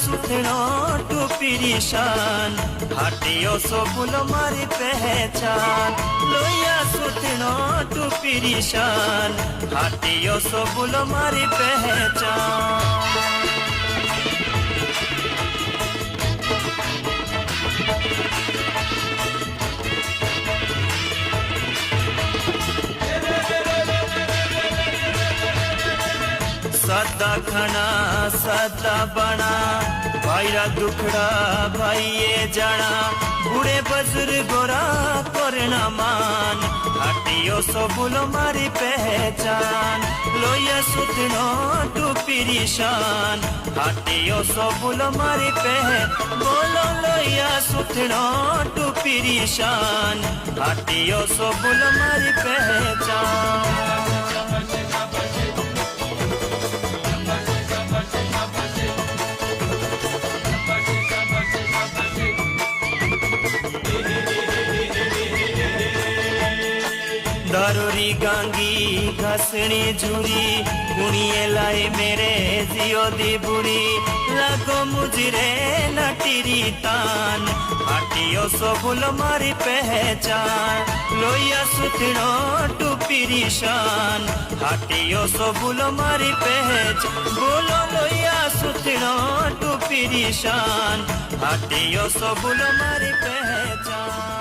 सुथनो to पिरिशान हाटियो सबुल मारी पहचान लोया सुथनो to पिरिशान हाटियो सबुल मारी पहचान सदा खना सदा बना भाईरा दुखड़ा भाईये जाना बूढ़े बुजुर्गोरा करना मान हाटियो सबुल मारी पहचान लोया सुथनो टू पिरिशान हाटियो सबुल मारी बोलो लोया सुथनो टू पिरिशान हाटियो सबुल मारी पहचान दारूरी गांगी घसनी झूरी कुणिए लाई मेरे जियो दी बुरी लगो मुजरे नटीरी तान हाटियो सबुल मारी पहचान लोया सुथनो टू पिरिशान हाटियो सबुल मारी पहचान बोलो लोया सुथनो टू पिरिशान हाटियो सबुल मारी पहचान।